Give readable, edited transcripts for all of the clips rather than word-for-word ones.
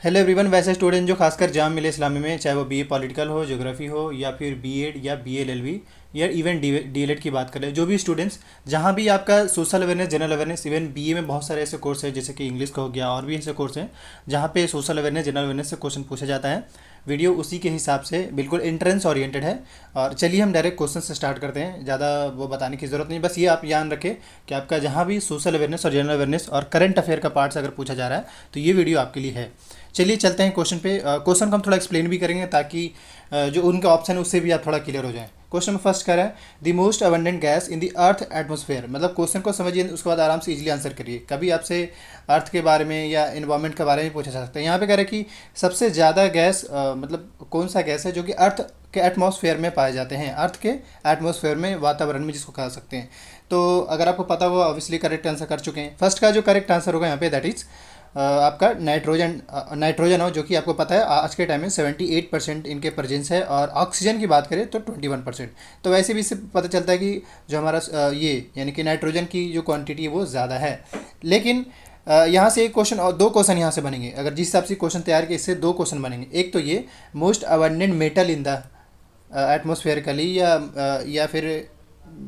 Hello everyone. वैसे student जो खासकर जाम मिले इस्लामी में, चाहे वो बीए पॉलिटिकल हो, ज्योग्राफी हो, या फिर बीएड या बीएलएलबी या इवन डीएलएड की बात करें, जो भी स्टूडेंट्स जहाँ भी आपका social awareness, general awareness, even BA में बहुत सारे ऐसे कोर्स हैं जैसे कि इंग्लिश का हो गया, और भी ऐसे कोर्स हैं जहाँ पे सोशल अवेयरनेस, जनरल अवेयरनेस से क्वेश्चन पूछा जाता है। वीडियो उसी के हिसाब से बिल्कुल एंट्रेंस ओरिएंटेड है। और चलिए हम डायरेक्ट क्वेश्चन से स्टार्ट करते हैं। ज़्यादा वो बताने की ज़रूरत नहीं, बस ये आप याद रखें कि आपका जहाँ भी सोशल अवेयरनेस और जनरल अवेयरनेस और करंट अफेयर का पार्ट्स अगर पूछा जा रहा है तो ये वीडियो आपके लिए है। चलिए चलते हैं क्वेश्चन पे। क्वेश्चन को हम थोड़ा एक्सप्लेन भी करेंगे ताकि जो उनका ऑप्शन है उससे भी आप थोड़ा क्लियर हो जाए। क्वेश्चन में फर्स्ट कह रहा है the most abundant gas in the earth atmosphere. मतलब क्वेश्चन को समझिए, उसके बाद आराम से इजीली आंसर करिए। कभी आपसे अर्थ के बारे में या इन्वायरमेंट के बारे में पूछा जा सकता है। यहाँ पे कह रहा है कि सबसे ज़्यादा गैस मतलब कौन सा गैस है जो कि अर्थ के एटमॉस्फेयर में पाए जाते हैं, अर्थ के एटमॉस्फेयर में, वातावरण में जिसको कह सकते हैं। तो अगर आपको पता हो, ऑब्वियसली करेक्ट आंसर कर चुके हैं। फर्स्ट का जो करेक्ट आंसर होगा यहाँ पे दैट इज़ आपका नाइट्रोजन हो, जो कि आपको पता है आज के टाइम में 78% इनके प्रेजेंस है। और ऑक्सीजन की बात करें तो 21%। तो वैसे भी इससे पता चलता है कि जो हमारा ये यानी कि नाइट्रोजन की जो क्वांटिटी है वो ज़्यादा है। लेकिन यहाँ से एक क्वेश्चन और दो क्वेश्चन यहाँ से बनेंगे। अगर जिस हिसाब से क्वेश्चन तैयार किए, इससे दो क्वेश्चन बनेंगे। एक तो ये most abundant metal in the atmosphere का ली या फिर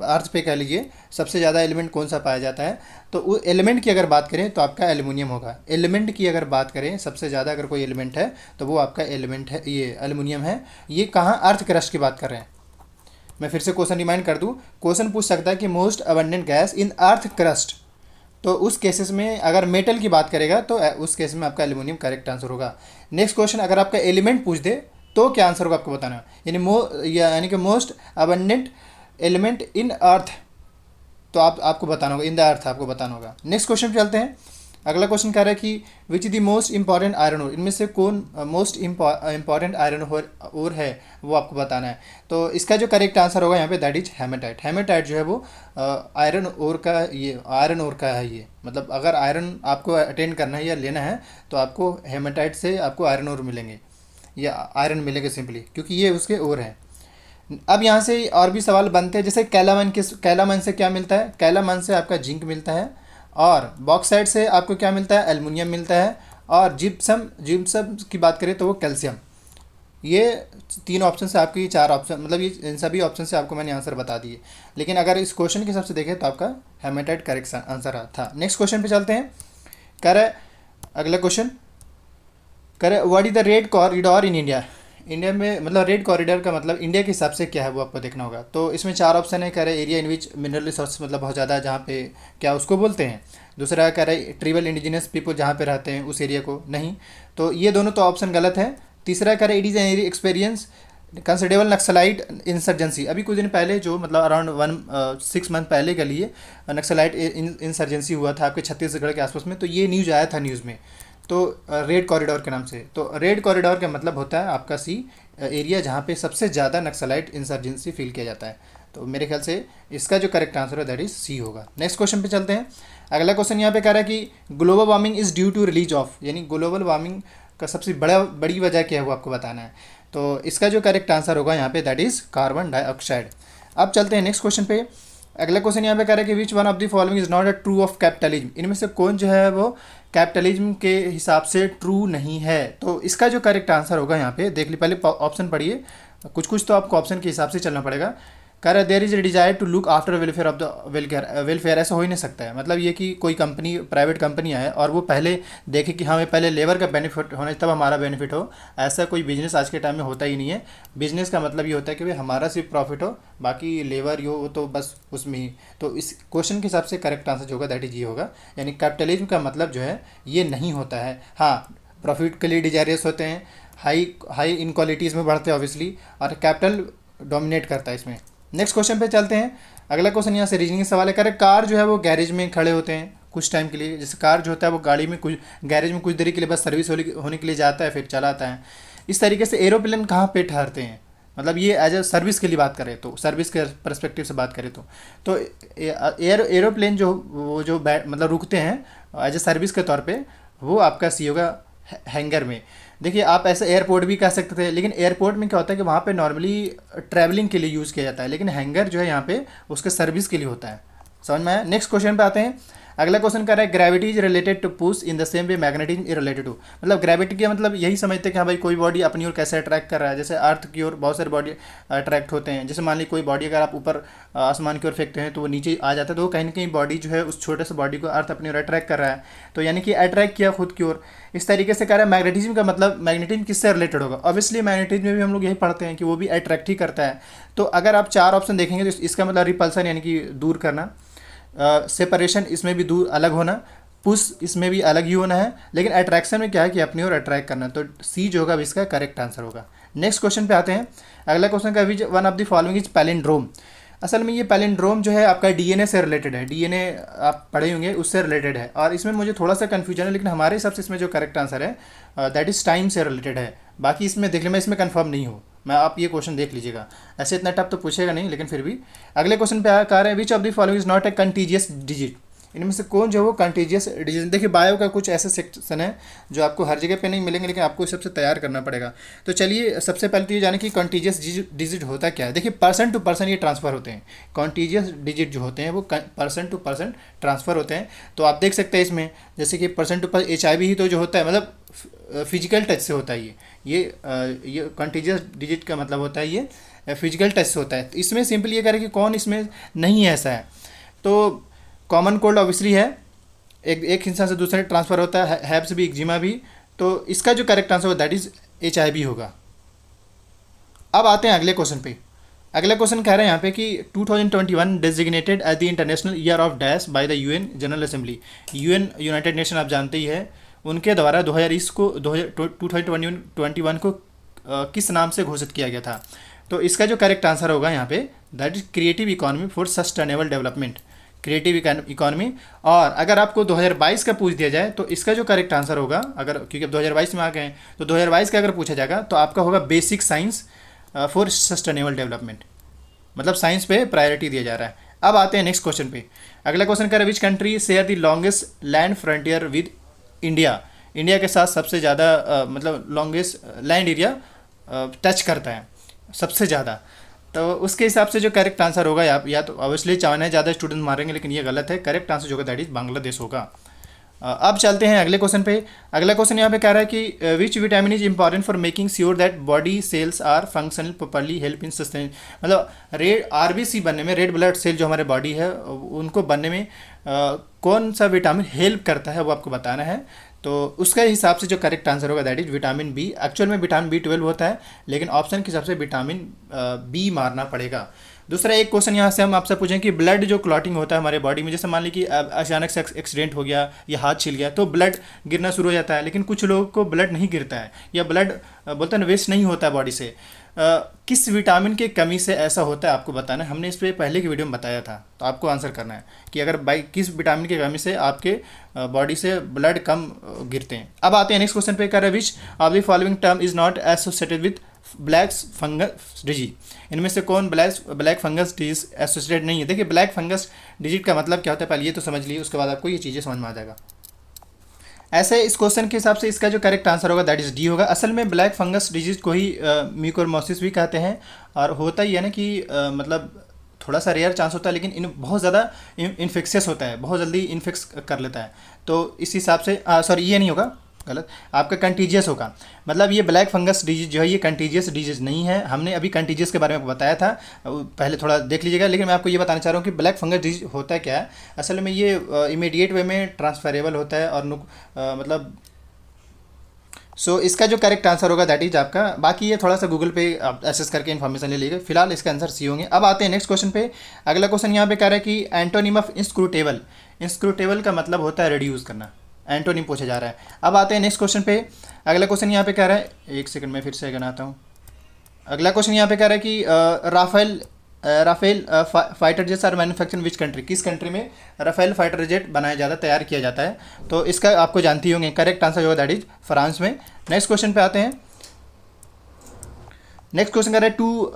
अर्थ पे कह लीजिए सबसे ज़्यादा एलिमेंट कौन सा पाया जाता है। तो वो एलिमेंट की अगर बात करें तो आपका एल्युमिनियम होगा। एलिमेंट की अगर बात करें सबसे ज़्यादा अगर कोई एलिमेंट है तो वो आपका एलिमेंट है, ये एल्युमिनियम है। ये कहाँ, अर्थ क्रस्ट की बात कर रहे हैं। मैं फिर से क्वेश्चन रिमाइंड कर दूँ, क्वेश्चन पूछ सकता है कि most abundant gas in earth crust. तो उस केसेस में अगर मेटल की बात करेगा तो उस केस में आपका एल्युमिनियम करेक्ट आंसर होगा। नेक्स्ट क्वेश्चन, अगर आपका एलिमेंट पूछ दे तो क्या आंसर होगा आपको बताना है। यानी कि मोस्ट अबंडेंट एलिमेंट इन अर्थ, तो आपको बताना होगा, इन द अर्थ आपको बताना होगा। नेक्स्ट क्वेश्चन पे चलते हैं। अगला क्वेश्चन कह रहा है कि which the most important iron ore. इनमें से कौन मोस्ट इंपॉर्टेंट आयरन ओर है वो आपको बताना है। तो इसका जो करेक्ट आंसर होगा यहाँ पे दैट इज हेमेटाइट। हेमेटाइट जो है वो आयरन ओर का, ये आयरन ओर का है। ये मतलब अगर आयरन आपको अटेंड करना है या लेना है तो आपको हेमेटाइट से आपको आयरन ओर मिलेंगे या आयरन मिलेगा सिंपली, क्योंकि ये उसके ओर है। अब यहाँ से और भी सवाल बनते हैं, जैसे कैलामन से क्या मिलता है। कैलामन से आपका जिंक मिलता है, और बॉक्साइट से आपको क्या मिलता है, एल्युमिनियम मिलता है। और जिप्सम की बात करें तो वो कैल्शियम। ये तीन ऑप्शन से आपकी चार ऑप्शन, मतलब ये इन सभी ऑप्शन से आपको मैंने आंसर बता दिए। लेकिन अगर इस क्वेश्चन के हिसाब से देखें तो आपका हेमेटाइट करेक्ट आंसर था। नेक्स्ट क्वेश्चन पे चलते हैं। कह रहा है अगला क्वेश्चन, कह रहा है what is the red corridor in India. India में मतलब रेड कॉरिडोर का मतलब इंडिया के हिसाब से क्या है वो आपको देखना होगा। तो इसमें चार ऑप्शन है। कह रहे area in which mineral resource मतलब बहुत ज़्यादा, जहाँ पे क्या उसको बोलते हैं। दूसरा कह रहा है ट्रिबल इंडिजिनस पीपल जहाँ पे रहते हैं उस एरिया को, नहीं। तो ये दोनों तो ऑप्शन गलत है। तीसरा कह रहा है it is an experience considerable naxalite insurgency. अभी कुछ दिन पहले जो मतलब अराउंड 6 मंथ पहले के लिए नक्सलाइट इंसर्जेंसी हुआ था आपके छत्तीसगढ़ के आसपास में। तो ये न्यूज़ आया था न्यूज़ में, तो रेड कॉरिडोर के नाम से। तो रेड कॉरिडोर का मतलब होता है आपका सी एरिया जहाँ पे सबसे ज़्यादा नक्सलाइट इंसर्जेंसी फील किया जाता है। तो मेरे ख्याल से इसका जो करेक्ट आंसर है दैट इज सी होगा। नेक्स्ट क्वेश्चन पे चलते हैं। अगला क्वेश्चन यहाँ पे कह रहा है कि global warming is due to release of, यानी ग्लोबल वार्मिंग का सबसे बड़ी वजह क्या है वो आपको बताना है। तो इसका जो करेक्ट आंसर होगा यहाँ पे दैट इज़ कार्बन डाइऑक्साइड। अब चलते हैं नेक्स्ट क्वेश्चन पे। अगला क्वेश्चन यहाँ पे कह रहा है कि which one of the following is not a true of capitalism. इनमें से कौन जो है वो कैपिटलिज्म के हिसाब से ट्रू नहीं है। तो इसका जो करेक्ट आंसर होगा यहाँ पे देख ली, पहले ऑप्शन पढ़िए, कुछ तो आपको ऑप्शन के हिसाब से चलना पड़ेगा। कह रहा है there is a desire to look after welfare of the welfare. ऐसा हो ही नहीं सकता है। मतलब ये कि कोई कंपनी, प्राइवेट कंपनियां है और वो पहले देखे कि हमें पहले लेबर का बेनिफिट होना तब हमारा बेनिफिट हो। ऐसा कोई बिजनेस आज के टाइम में होता ही नहीं है। बिजनेस का मतलब ये होता है कि भाई हमारा सिर्फ प्रॉफिट हो, बाकी लेबर यो वो तो बस उसमें ही। तो इस क्वेश्चन के हिसाब से करेक्ट आंसर जो होगा दैट इज ये होगा। यानी कैपिटलिज्म का मतलब जो है ये नहीं होता है। हाँ, प्रॉफिट के लिए डिजायरियस होते हैं, हाई इनक्वालिटीज़ में बढ़ते हैं ऑब्वियसली, और कैपिटल डोमिनेट करता है इसमें। नेक्स्ट क्वेश्चन पे चलते हैं। अगला क्वेश्चन यहाँ से रीजनिंग सवाल है। कह रहे कार जो है वो गैरेज में खड़े होते हैं कुछ टाइम के लिए। जैसे कार जो होता है वो गाड़ी में कुछ गैरेज में कुछ देरी के लिए बस सर्विस होने के लिए जाता है, फिर चला आता है। इस तरीके से एरोप्लेन कहाँ पे ठहरते हैं, मतलब ये एज ए सर्विस के लिए बात करें तो, सर्विस के परस्पेक्टिव से बात करें तो एरोप्लेन जो वो जो मतलब रुकते हैं एज ए सर्विस के तौर पे, वो आपका सी होगा हैंगर में। देखिए आप ऐसे एयरपोर्ट भी कह सकते थे, लेकिन एयरपोर्ट में क्या होता है कि वहाँ पे नॉर्मली ट्रैवलिंग के लिए यूज़ किया जाता है, लेकिन हैंगर जो है यहाँ पे उसके सर्विस के लिए होता है। समझ में आया। नेक्स्ट क्वेश्चन पे आते हैं। अगला क्वेश्चन कर रहा है gravity is related to push in the same way magnetism is related to, मतलब ग्रेविटी का मतलब यही समझते हैं कि हाँ भाई कोई बॉडी अपनी ओर कैसे अट्रैक्ट कर रहा है, जैसे अर्थ की ओर बहुत सारे बॉडी अट्रैक्ट होते हैं, जैसे मान ली कोई बॉडी अगर आप ऊपर आसमान की ओर फेंकते हैं तो वो नीचे आ जाता है, तो वो कहीं ना कहीं बॉडी जो है उस छोटे से बॉडी को अर्थ अपनी ओर अट्रैक्ट कर रहा है, तो यानी कि अट्रैक्ट किया खुद की ओर। इस तरीके से कह रहा है मैग्नेटिज्म का मतलब मैग्नेटिज्म किससे रिलेटेड होगा, ऑब्वियसली मैग्नेटिज्म में भी हम लोग यही पढ़ते हैं कि वो भी अट्रैक्ट ही करता है। तो अगर आप 4 ऑप्शन देखेंगे तो इसका मतलब रिपल्सन यानी कि दूर करना, सेपरेशन इसमें भी दूर अलग होना, पुश इसमें भी अलग ही होना है, लेकिन अट्रैक्शन में क्या है कि अपनी ओर अट्रैक्ट करना, तो सी जो होगा इसका करेक्ट आंसर होगा। नेक्स्ट क्वेश्चन पे आते हैं। अगला क्वेश्चन का which one of the following is palindrome. असल में ये पैलिंड्रोम जो है आपका डीएनए से रिलेटेड है, डीएनए आप पढ़े होंगे उससे रिलेटेड है, और इसमें मुझे थोड़ा सा कन्फ्यूजन है, लेकिन हमारे हिसाब से इसमें जो करेक्ट आंसर है दैट इज टाइम से रिलेटेड है। बाकी इसमें देख ले, मैं इसमें कंफर्म नहीं हूँ, मैं आप ये क्वेश्चन देख लीजिएगा, ऐसे इतना टफ तो पूछेगा नहीं, लेकिन फिर भी। अगले क्वेश्चन पे आ रहा है which of the following is not a contiguous digit, इनमें से कौन जो है वो कंटीजियस डिजीज। देखिए बायो का कुछ ऐसे सेक्शन है जो आपको हर जगह पे नहीं मिलेंगे, लेकिन आपको सबसे तैयार करना पड़ेगा। तो चलिए सबसे पहले तो ये जाने कि कंटीजियस डिजिट होता क्या है। देखिए पर्सन टू पर्सन ये ट्रांसफ़र होते हैं, कंटीजियस डिजिट जो होते हैं वो पर्सन टू पर्सन ट्रांसफ़र होते हैं। तो आप देख सकते हैं इसमें जैसे कि पर्सन टू पर्सन HIV ही तो जो होता है मतलब फिजिकल टच से होता है, ये कंटीजियस डिजिट का मतलब होता है ये फिजिकल टच से होता है। तो इसमें सिंपल ये करें कि कौन इसमें नहीं है ऐसा है, तो कॉमन कोल्ड ऑब्वियसली है, एक इंसान से दूसरे ट्रांसफ़र होता है, हैब्स भी एक्जिमा भी, तो इसका जो करेक्ट आंसर होगा दैट इज़ HIV होगा। अब आते हैं अगले क्वेश्चन पे। अगला क्वेश्चन कह रहे हैं यहाँ पे कि 2021 designated as the international year of dash by the UN general assembly. UN united nation आप जानते ही है, उनके द्वारा 2021 को किस नाम से घोषित किया गया था। तो इसका जो करेक्ट आंसर होगा यहाँ पे that is creative economy for sustainable development, creative economy. और अगर आपको 2022 का पूछ दिया जाए तो इसका जो करेक्ट आंसर होगा, अगर क्योंकि अब 2022 में आ गए हैं, तो 2022 का अगर पूछा जाएगा तो आपका होगा basic science for sustainable development, मतलब साइंस पे प्रायोरिटी दिया जा रहा है। अब आते हैं नेक्स्ट क्वेश्चन पे। अगला क्वेश्चन कर which country share the longest land frontier with India. India के साथ सबसे ज़्यादा मतलब लॉन्गेस्ट लैंड एरिया टच करता है सबसे ज़्यादा, तो उसके हिसाब से जो करेक्ट आंसर होगा या तो ऑब्वियसली चाइना ज़्यादा स्टूडेंट मारेंगे, लेकिन ये गलत है, करेक्ट आंसर जो होगा दैट इज बांग्लादेश होगा। अब चलते हैं अगले क्वेश्चन पे। अगला क्वेश्चन यहाँ पे कह रहा है कि which vitamin is important for making sure that body cells are functional properly help in sustain, मतलब रेड RBC बनने में, रेड ब्लड सेल जो हमारे बॉडी है उनको बनने में कौन सा विटामिन हेल्प करता है वो आपको बताना है। तो उसके हिसाब से जो करेक्ट आंसर होगा that is vitamin B। Actual में विटामिन B12 होता है, लेकिन ऑप्शन के हिसाब से विटामिन B मारना पड़ेगा। दूसरा एक क्वेश्चन यहाँ से हम आपसे पूछें कि ब्लड जो क्लॉटिंग होता है हमारे बॉडी में, जैसे मान ली कि अचानक से एक्सीडेंट हो गया या हाथ छिल गया तो ब्लड गिरना शुरू हो जाता है, लेकिन कुछ लोगों को ब्लड नहीं गिरता है या ब्लड बोलते हैं वेस्ट नहीं होता है बॉडी से। किस विटामिन की कमी से ऐसा होता है आपको बताना है। हमने इस पर पहले की वीडियो में बताया था, तो आपको आंसर करना है कि अगर किस विटामिन की कमी से आपके बॉडी से ब्लड कम गिरते हैं। अब आते हैं नेक्स्ट क्वेश्चन पे, कर रहे which of the following term is not associated with black fungus disease. इनमें से कौन ब्लैक फंगस डिजीज एसोसिएटेड नहीं है। देखिए ब्लैक फंगस डिजीज का मतलब क्या होता है पहले ये तो समझ लीजिए, उसके बाद आपको ये चीज़ें समझ में आ जाएगा। ऐसे इस क्वेश्चन के हिसाब से इसका जो करेक्ट आंसर होगा दैट इज D होगा। असल में ब्लैक फंगस डिजीज को ही म्यूकोरमोसिस भी कहते हैं, और होता ही है ना कि मतलब थोड़ा सा रेयर चांस होता है, लेकिन बहुत ज़्यादा इन्फेक्शियस होता है, बहुत जल्दी इन्फेक्स कर लेता है। तो इस हिसाब से सॉरी ये नहीं होगा, गलत, आपका कंटीजियस होगा। मतलब ये ब्लैक फंगस डिजीज जो है ये कंटीजियस डिजीज नहीं है। हमने अभी कंटीजियस के बारे में आपको बताया था, पहले थोड़ा देख लीजिएगा, लेकिन मैं आपको ये बताना चाह रहा हूँ कि ब्लैक फंगस डिजीज होता है क्या है। असल में ये इमीडिएट वे में ट्रांसफरेबल होता है और मतलब इसका जो करेक्ट आंसर होगा दैट इज आपका, बाकी ये थोड़ा सा गूगल पे आप एसेस करके इन्फॉर्मेशन ले लीजिएगा, फिलहाल इसका आंसर सी होंगे। अब आते हैं नेक्स्ट क्वेश्चन पे। अगला क्वेश्चन यहाँ पे कह रहा है कि एंटोनिम ऑफ इंस्क्रूटेबल। इंस्क्रूटेबल का मतलब होता है रिड्यूस करना, एंटोनिम पूछा जा रहा है। अब आते हैं नेक्स्ट क्वेश्चन पे। अगला क्वेश्चन यहाँ पे कह रहा है, एक सेकंड में फिर से गिनाता हूँ। अगला क्वेश्चन यहाँ पे कह रहा है कि Rafale fighter jets are manufacture which country. किस कंट्री में राफेल फाइटर जेट बनाया जाता है, तैयार किया जाता है। तो इसका आपको जानती होंगे, करेक्ट आंसर होगा दैट इज फ्रांस में। नेक्स्ट क्वेश्चन पे आते हैं। नेक्स्ट क्वेश्चन कह रहा है to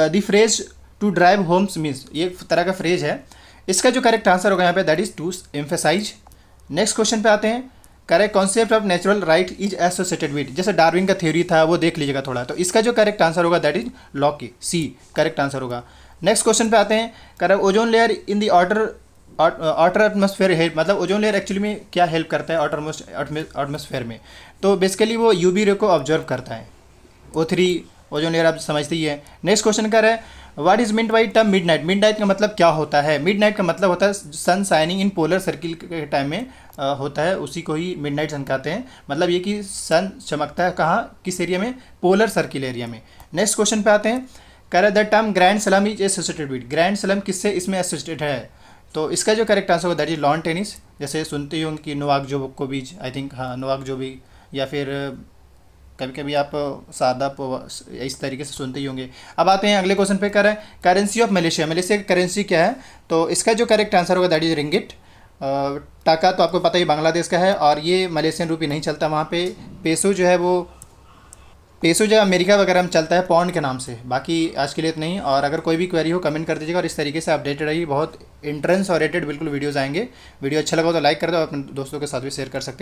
the phrase to drive homes means, ये एक तरह का फ्रेज है। इसका जो करेक्ट आंसर होगा यहाँ पे that is to emphasize. Next question पे आते हैं, correct concept of natural right is associated with, जैसे डार्विन का थ्योरी था वो देख लीजिएगा थोड़ा। तो इसका जो करेक्ट आंसर होगा that is Locke, C correct answer होगा। नेक्स्ट क्वेश्चन पे आते हैं, correct ozone layer in the outer outer atmosphere help, मतलब ओजोन लेयर एक्चुअली में क्या हेल्प करता है एटमॉस्फेयर में? तो बेसिकली वो यूवी रे को ऑब्जर्व करता है। O3 ओजोन लेयर आप समझते ही है। नेक्स्ट क्वेश्चन कर रहा है what is meant by term mid night? Mid night का मतलब क्या होता है? मिड नाइट का मतलब होता है सन शाइनिंग इन पोलर सर्किल के टाइम में होता है, उसी को ही मिड नाइट सन कहते हैं। मतलब ये कि सन चमकता है कहाँ, किस एरिया में? पोलर सर्किल एरिया में। नेक्स्ट क्वेश्चन पे आते हैं, कह रहा है the term grand slam is associated with, grand slam किससे इसमें एसोसिएटेड है? तो इसका जो करेक्ट आंसर होगा दैट इज लॉन टेनिस। जैसे सुनते ही होंगे कि नोवाक जोकोविच, आई थिंक, हाँ नोवाक जोकोविच, या फिर कभी कभी आप सादा इस तरीके से सुनते ही होंगे। अब आते हैं अगले क्वेश्चन पे, कर रहे हैं करेंसी ऑफ मलेशिया, मलेशिया की करेंसी क्या है? तो इसका जो करेक्ट आंसर होगा दैट इज रिंगिट। टाका तो आपको पता ही बांग्लादेश का है, और ये मलेशियन रूपी नहीं चलता वहाँ पे। पेसो जो है वो, पेसो जो अमेरिका वगैरह में चलता है पौंड के नाम से। बाकी आज के लिए इतना ही, और अगर कोई भी क्वेरी हो कमेंट कर दीजिएगा, और इस तरीके से अपडेटेड रहिए। बहुत इंट्रेंस और रेटेड बिल्कुल वीडियोज़ आएंगे। वीडियो अच्छा लगा तो लाइक कर दो, अपने दोस्तों के साथ भी शेयर कर सकते हैं।